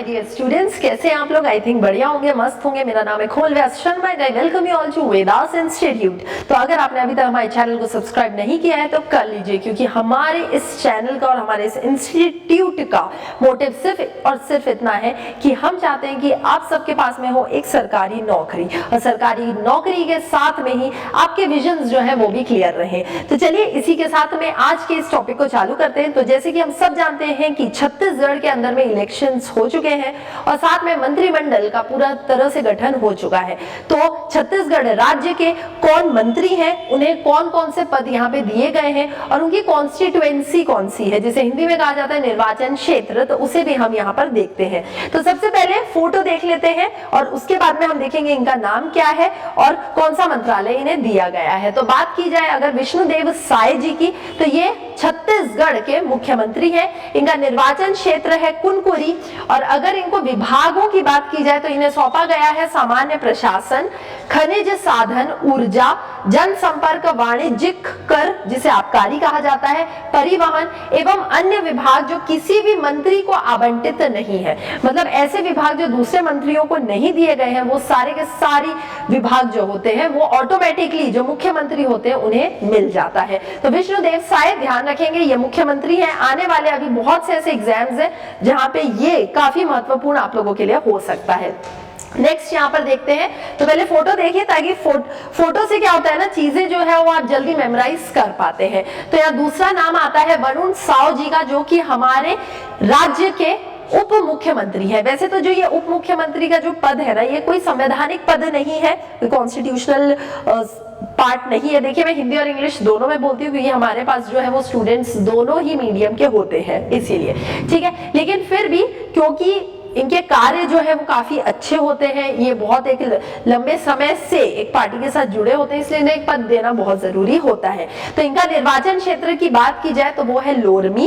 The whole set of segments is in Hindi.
डियर स्टूडेंट्स, कैसे हैं आप लोग? आई थिंक बढ़िया होंगे, मस्त होंगे। मेरा नाम है खोल Vyas Sharma and I welcome you all to Vedas institute. तो अगर आपने अभी तक हमारे चैनल को सब्सक्राइब नहीं किया है तो कर लीजिए, क्योंकि हमारे इस चैनल का और हमारे इस इंस्टीट्यूट का मोटिव सिर्फ और सिर्फ इतना है कि हम चाहते हैं कि आप सबके पास में हो एक सरकारी नौकरी, और सरकारी नौकरी के साथ में ही आपके विजन्स जो है वो भी क्लियर रहे। तो चलिए इसी के साथ में आज के इस टॉपिक को चालू करते हैं। तो जैसे कि हम सब जानते हैं कि छत्तीसगढ़ के अंदर में इलेक्शंस हो चुके हैं और साथ में मंत्रिमंडल का पूरा तरह से गठन हो चुका है। तो छत्तीसगढ़ राज्य के कौन मंत्री हैं, उन्हें कौन कौन से पद यहाँ पे दिए गए हैं और उनकी कॉन्स्टिट्यूएंसी कौन सी है, जिसे हिंदी में कहा जाता है निर्वाचन क्षेत्र, तो उसे भी हम यहाँ पर देखते हैं। तो सबसे पहले फोटो देख लेते हैं और उसके बाद में हम देखेंगे इनका नाम क्या है और कौन सा मंत्रालय इन्हें दिया गया है। तो बात की जाए अगर विष्णुदेव साय जी की, तो ये छत्तीसगढ़ के मुख्यमंत्री हैं। इनका निर्वाचन क्षेत्र है कुनकुरी, और अगर इनको विभागों की बात की जाए तो इन्हें सौंपा गया है सामान्य प्रशासन, खनिज साधन, ऊर्जा, जनसंपर्क, वाणिज्यिक कर जिसे आबकारी कहा जाता है, परिवहन एवं अन्य विभाग जो किसी भी मंत्री को आवंटित नहीं है। मतलब ऐसे विभाग जो दूसरे मंत्रियों को नहीं दिए गए हैं, वो सारे के सारी विभाग जो होते हैं वो ऑटोमेटिकली जो मुख्यमंत्री होते हैं उन्हें मिल जाता है। तो विष्णुदेव साय, ध्यान रखेंगे ये मुख्यमंत्री हैं। आने वाले अभी बहुत से ऐसे एग्जाम्स हैं जहां पे ये काफी महत्वपूर्ण आप लोगों के लिए हो सकता है। नेक्स्ट यहाँ पर देखते हैं। तो पहले फोटो देखिए, ताकि फोटो से क्या होता है ना, चीजें जो है वो आप जल्दी मेमोराइज कर पाते हैं। तो यहाँ दूसरा नाम आता है वरुण साव जी का, जो कि हमारे राज्य के उप मुख्यमंत्री है। वैसे तो जो ये उप मुख्यमंत्री का जो पद है ना, ये कोई संवैधानिक पद नहीं है, कोई कॉन्स्टिट्यूशनल पार्ट नहीं है। देखिए मैं हिंदी और इंग्लिश दोनों में बोलती हूँ, क्योंकि हमारे पास जो है वो स्टूडेंट्स दोनों ही मीडियम के होते हैं, इसीलिए ठीक है। लेकिन फिर भी क्योंकि इनके कार्य जो है वो काफी अच्छे होते हैं, ये बहुत एक लंबे समय से एक पार्टी के साथ जुड़े होते हैं, इसलिए इन्हें एक पद देना बहुत जरूरी होता है। तो इनका निर्वाचन क्षेत्र की बात की जाए तो वो है लोरमी।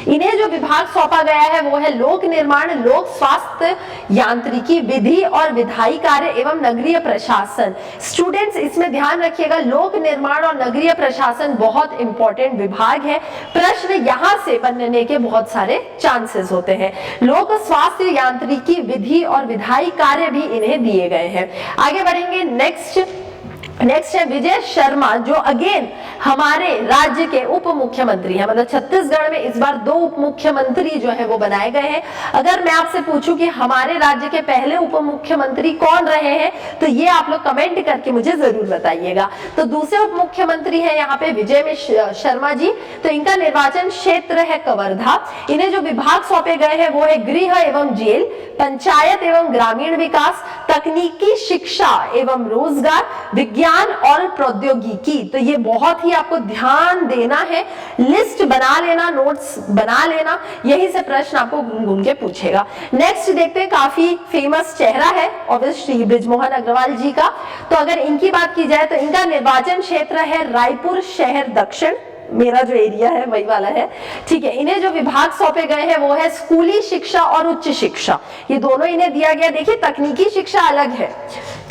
इन्हें जो विभाग सौंपा गया है वो है लोक निर्माण, लोक स्वास्थ्य, यांत्रिकी, विधि और विधायी कार्य एवं नगरीय प्रशासन। स्टूडेंट्स इसमें ध्यान रखिएगा, लोक निर्माण और नगरीय प्रशासन बहुत इंपॉर्टेंट विभाग है। प्रश्न यहाँ से बनने के बहुत सारे चांसेस होते हैं। लोक स्वास्थ्य, यांत्रिकी, विधि और विधायी कार्य भी इन्हें दिए गए हैं। आगे बढ़ेंगे। नेक्स्ट है विजय शर्मा, जो अगेन हमारे राज्य के उप मुख्यमंत्री हैं। मतलब छत्तीसगढ़ में इस बार 2 उप मुख्यमंत्री जो है वो बनाए गए हैं। अगर मैं आपसे पूछूं कि हमारे राज्य के पहले उप मुख्यमंत्री कौन रहे हैं, तो ये आप लोग कमेंट करके मुझे जरूर बताइएगा। तो दूसरे उप मुख्यमंत्री हैं यहाँ पे विजय शर्मा जी। तो इनका निर्वाचन क्षेत्र है कवर्धा। इन्हें जो विभाग सौंपे गए हैं वो है गृह एवं जेल, पंचायत एवं ग्रामीण विकास, तकनीकी शिक्षा एवं रोजगार, विज्ञान और प्रौद्योगिकी। तो ये बहुत ही आपको ध्यान देना है, लिस्ट बना लेना, नोट्स बना लेना, यही से प्रश्न आपको घूम के पूछेगा। नेक्स्ट देखते हैं, काफी फेमस चेहरा है ऑब्वियसली बृजमोहन अग्रवाल जी का। तो अगर इनकी बात की जाए तो इनका निर्वाचन क्षेत्र है रायपुर शहर दक्षिण, मेरा जो एरिया है वही वाला है, ठीक है। इन्हें जो विभाग सौंपे गए हैं वो है स्कूली शिक्षा और उच्च शिक्षा, ये दोनों इन्हें दिया गया। देखिए तकनीकी शिक्षा अलग है,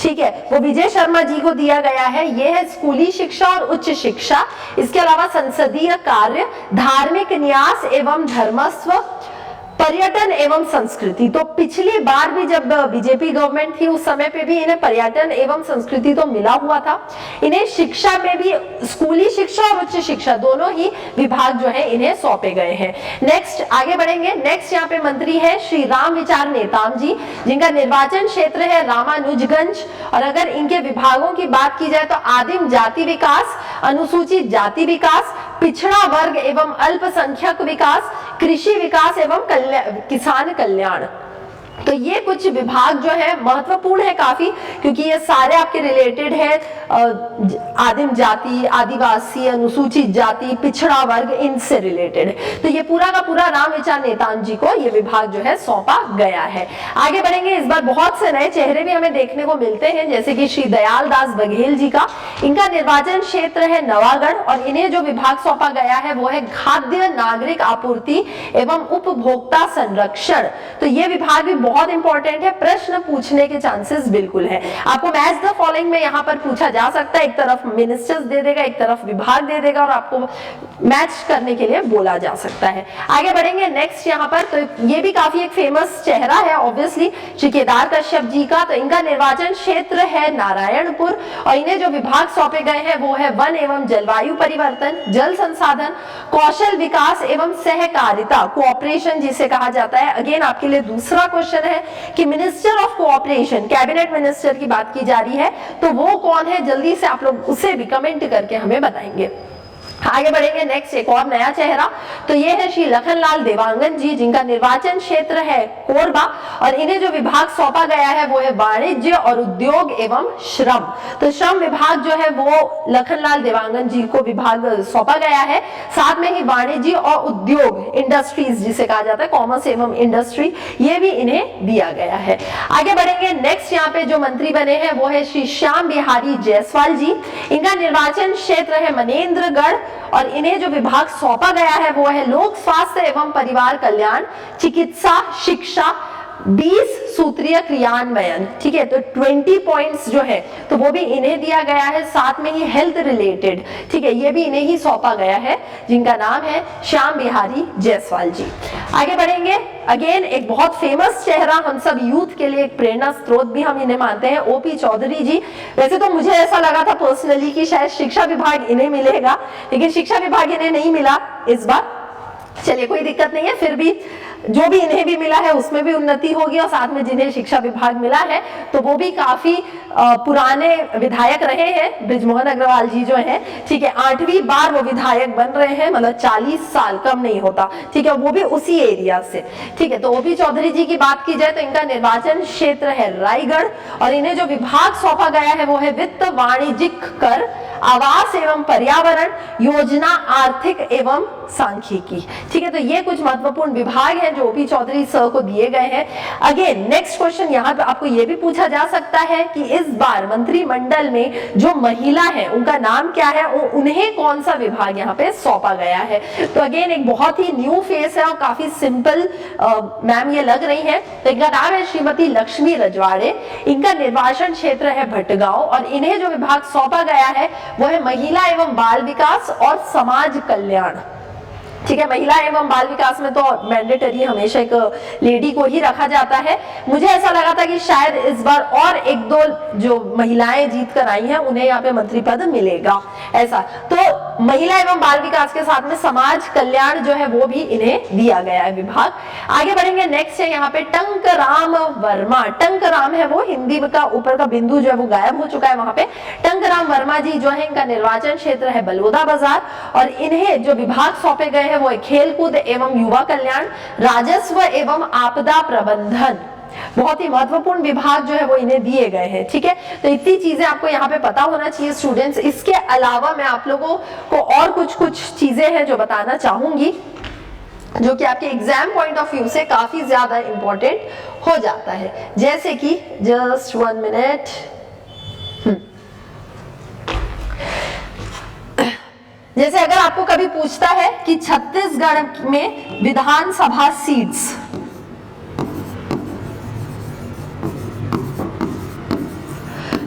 ठीक है, वो विजय शर्मा जी को दिया गया है। ये है स्कूली शिक्षा और उच्च शिक्षा। इसके अलावा संसदीय कार्य, धार्मिक न्यास एवं धर्मस्व, पर्यटन एवं संस्कृति। तो पिछली बार भी जब बीजेपी गवर्नमेंट थी उस समय पे भी इन्हें पर्यटन एवं संस्कृति तो मिला हुआ था। इन्हें शिक्षा में भी स्कूली शिक्षा और उच्च शिक्षा दोनों ही विभाग जो है इन्हें सौंपे गए हैं। नेक्स्ट आगे बढ़ेंगे। नेक्स्ट यहाँ पे मंत्री है श्री राम विचार नेताम जी, जिनका निर्वाचन क्षेत्र है रामानुजगंज। और अगर इनके विभागों की बात की जाए तो आदिम जाति विकास, अनुसूचित जाति विकास, पिछड़ा वर्ग एवं अल्पसंख्यक विकास, कृषि विकास एवं किसान कल्याण। तो ये कुछ विभाग जो है महत्वपूर्ण है काफी, क्योंकि ये सारे आपके रिलेटेड है आदिम जाति, आदिवासी, अनुसूचित जाति, पिछड़ा वर्ग, इनसे रिलेटेड है। तो ये पूरा का पूरा राम विचार नेताम जी को ये विभाग जो है सौंपा गया है। आगे बढ़ेंगे। इस बार बहुत से नए चेहरे भी हमें देखने को मिलते हैं, जैसे कि श्री दयाल दास बघेल जी का। इनका निर्वाचन क्षेत्र है नवागढ़ और इन्हें जो विभाग सौंपा गया है वो है खाद्य नागरिक आपूर्ति एवं उपभोक्ता संरक्षण। तो ये विभाग भी बहुत इंपॉर्टेंट है, प्रश्न पूछने के चांसेस बिल्कुल है। आपको मैच द फॉलोइंग में यहाँ पर पूछा जा सकता है, एक तरफ मिनिस्टर्स दे देगा, एक तरफ विभाग दे देगा, और आपको मैच करने के लिए बोला जा सकता है। आगे बढ़ेंगे नेक्स्ट यहाँ पर, तो ये भी काफी एक फेमस चेहरा है ऑब्वियसली श्री केदार कश्यप जी का। तो इनका निर्वाचन क्षेत्र है नारायणपुर और इन्हें जो विभाग सौंपे गए हैं वो है वन एवं जलवायु परिवर्तन, जल संसाधन, कौशल विकास एवं सहकारिता, कोऑपरेशन जिसे कहा जाता है। अगेन आपके लिए दूसरा क्वेश्चन है कि minister of cooperation, cabinet minister की बात की जा रही है, तो वो कौन है, जल्दी से आप लोग उसे भी कमेंट करके हमें बताएंगे। आगे बढ़ेंगे नेक्स्ट, एक और नया चेहरा, तो ये है श्री लखनलाल देवांगन जी, जिनका निर्वाचन क्षेत्र है कोरबा और इन्हें जो विभाग सौंपा गया है वो है वाणिज्य और उद्योग एवं श्रम। तो श्रम विभाग जो है वो लखनलाल देवांगन जी को विभाग सौंपा गया है, साथ में ही वाणिज्य और उद्योग, इंडस्ट्रीज जिसे कहा जाता है, कॉमर्स एवं इंडस्ट्री, ये भी इन्हें दिया गया है। आगे बढ़ेंगे नेक्स्ट, यहाँ पे जो मंत्री बने हैं वो है श्री श्याम बिहारी जायसवाल जी, इनका निर्वाचन क्षेत्र है मनेन्द्रगढ़ और इन्हें जो विभाग सौंपा गया है वो है लोक स्वास्थ्य एवं परिवार कल्याण, चिकित्सा, शिक्षा, 20 सूत्रीय क्रियान्वयन। ठीक है, तो 20 पॉइंट्स जो है तो वो भी इन्हें दिया गया है, साथ में ही हेल्थ रिलेटेड, ठीक है, ये भी इन्हें ही सौंपा गया है, जिनका नाम है श्याम बिहारी जायसवाल जी। आगे बढ़ेंगे, अगेन एक बहुत फेमस चेहरा, हम सब यूथ के लिए एक प्रेरणा स्रोत भी हम इन्हें मानते हैं, ओपी चौधरी जी। वैसे तो मुझे ऐसा लगा था पर्सनली कि शायद शिक्षा विभाग इन्हें मिलेगा, लेकिन शिक्षा विभाग इन्हें नहीं मिला इस बार। चलिए कोई दिक्कत नहीं है, फिर भी जो भी इन्हें भी मिला है उसमें भी उन्नति होगी और साथ में जिन्हें शिक्षा विभाग मिला है तो वो भी काफी पुराने विधायक रहे हैं, बृजमोहन अग्रवाल जी जो हैं, ठीक है, 8वीं बार वो विधायक बन रहे हैं, मतलब 40 साल कम नहीं होता, ठीक है, वो भी उसी एरिया से। ठीक है, तो ओपी चौधरी जी की बात की जाए तो इनका निर्वाचन क्षेत्र है रायगढ़ और इन्हें जो विभाग सौंपा गया है वो है वित्त, वाणिज्यिक कर, आवास एवं पर्यावरण, योजना, आर्थिक एवं सांख्यिकी। ठीक है, तो ये कुछ महत्वपूर्ण विभाग हैं जो ओपी चौधरी सर को दिए गए हैं। अगेन नेक्स्ट क्वेश्चन यहाँ पे आपको ये भी पूछा जा सकता है कि इस बार मंत्रिमंडल में जो महिला है उनका नाम क्या है, उन्हें कौन सा विभाग यहाँ पे सौंपा गया है। तो अगेन एक बहुत ही न्यू फेस है और काफी सिंपल मैम ये लग रही है। तो इनका नाम है श्रीमती लक्ष्मी रजवाड़े, इनका निर्वाचन क्षेत्र है भटगांव और इन्हें जो विभाग सौंपा गया है वो है महिला एवं बाल विकास और समाज कल्याण। ठीक है, महिला एवं बाल विकास में तो मैंडेटरी हमेशा एक लेडी को ही रखा जाता है। मुझे ऐसा लगा था कि शायद इस बार और एक दो जो महिलाएं जीत कर आई हैं उन्हें यहाँ पे मंत्री पद मिलेगा, ऐसा। तो महिला एवं बाल विकास के साथ में समाज कल्याण जो है वो भी इन्हें दिया गया है विभाग। आगे बढ़ेंगे, नेक्स्ट है यहाँ पे टंकराम वर्मा। टंकराम है वो, हिंदी का ऊपर का बिंदु जो है वो गायब हो चुका है वहां पे। टंकराम वर्मा जी जो है, इनका निर्वाचन क्षेत्र है बलौदा बाजार और इन्हें जो विभाग सौंपे गए हैं वो है खेलकूद एवं युवा कल्याण, राजस्व एवं आपदा प्रबंधन। बहुत ही महत्वपूर्ण विभाग जो है वो इन्हें दिए गए हैं। ठीक है, तो इतनी चीजें आपको यहाँ पे पता होना चाहिए स्टूडेंट्स। इसके अलावा मैं आप लोगों को और कुछ चीजें हैं जो बताना चाहूंगी जो कि आपके एग्जाम पॉइंट ऑफ व्यू से काफी ज्यादा इंपॉर्टेंट हो जाता है। जैसे कि जस्ट 1 मिनट, जैसे अगर आपको कभी पूछता है कि छत्तीसगढ़ में विधानसभा सीट्स,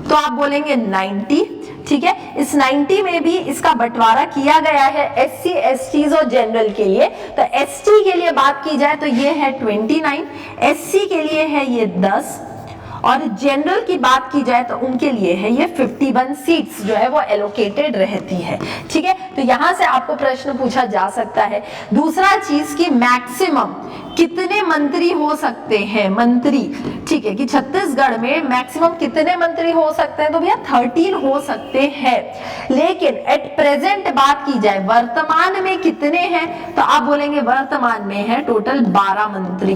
तो आप बोलेंगे 90। ठीक है, इस 90 में भी इसका बंटवारा किया गया है SC, STs और जनरल के लिए। तो ST के लिए बात की जाए तो ये है 29, SC के लिए है ये 10 और जनरल की बात की जाए तो उनके लिए है ये 51 सीट्स जो है वो एलोकेटेड रहती है। ठीक है, तो यहां से आपको प्रश्न पूछा जा सकता है। दूसरा चीज की मैक्सिमम कितने मंत्री हो सकते हैं, मंत्री। ठीक है, कि छत्तीसगढ़ में मैक्सिमम कितने मंत्री हो सकते हैं, तो भैया 13 हो सकते हैं। लेकिन एट प्रेजेंट बात की जाए वर्तमान में कितने हैं, तो आप बोलेंगे वर्तमान में है टोटल 12 मंत्री।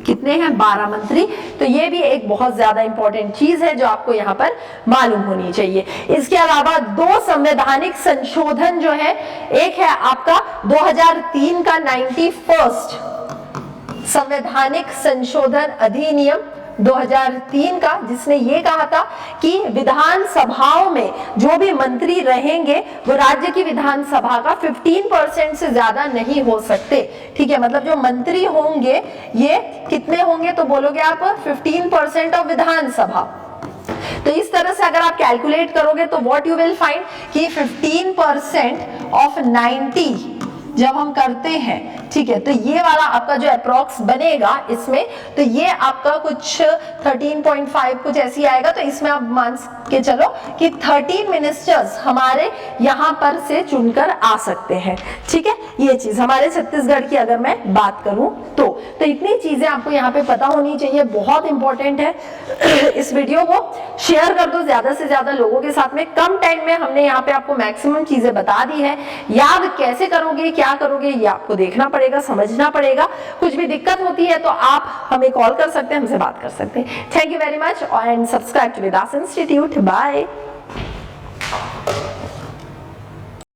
कितने हैं, 12 मंत्री। तो ये भी एक बहुत ज्यादा इंपॉर्टेंट चीज है जो आपको यहाँ पर मालूम होनी चाहिए। इसके अलावा 2 संवैधानिक संशोधन जो है, एक है आपका 2003 का 91st संवैधानिक संशोधन अधिनियम 2003 का, जिसने ये कहा था कि विधानसभाओं में जो भी मंत्री रहेंगे वो राज्य की विधानसभा का 15% से ज्यादा नहीं हो सकते। ठीक है, मतलब जो मंत्री होंगे ये कितने होंगे, तो बोलोगे आप 15% ऑफ विधानसभा। तो इस तरह से अगर आप कैलकुलेट करोगे तो व्हाट यू विल फाइंड कि 15% ऑफ 90 जब हम करते हैं, ठीक है, तो ये वाला आपका जो अप्रॉक्स बनेगा इसमें, तो ये आपका कुछ 13.5 कुछ ऐसी आएगा। तो इसमें आप मान के चलो कि 13 मिनिस्टर्स हमारे यहाँ पर से चुनकर आ सकते हैं, ठीक है। ये चीज हमारे छत्तीसगढ़ की अगर मैं बात करूं तो इतनी चीजें आपको यहाँ पे पता होनी चाहिए, बहुत इंपॉर्टेंट है। इस वीडियो को शेयर कर दो ज्यादा से ज्यादा लोगों के साथ में। कम टाइम में हमने यहाँ पे आपको मैक्सिमम चीजें बता दी है। याद कैसे करोगे, क्या करोगे, ये आपको देखना पड़ेगा, समझना पड़ेगा। कुछ भी दिक्कत होती है तो आप हमें कॉल कर सकते हैं, हमसे बात कर सकते हैं। Thank you very much and subscribe to Vedas institute. Bye.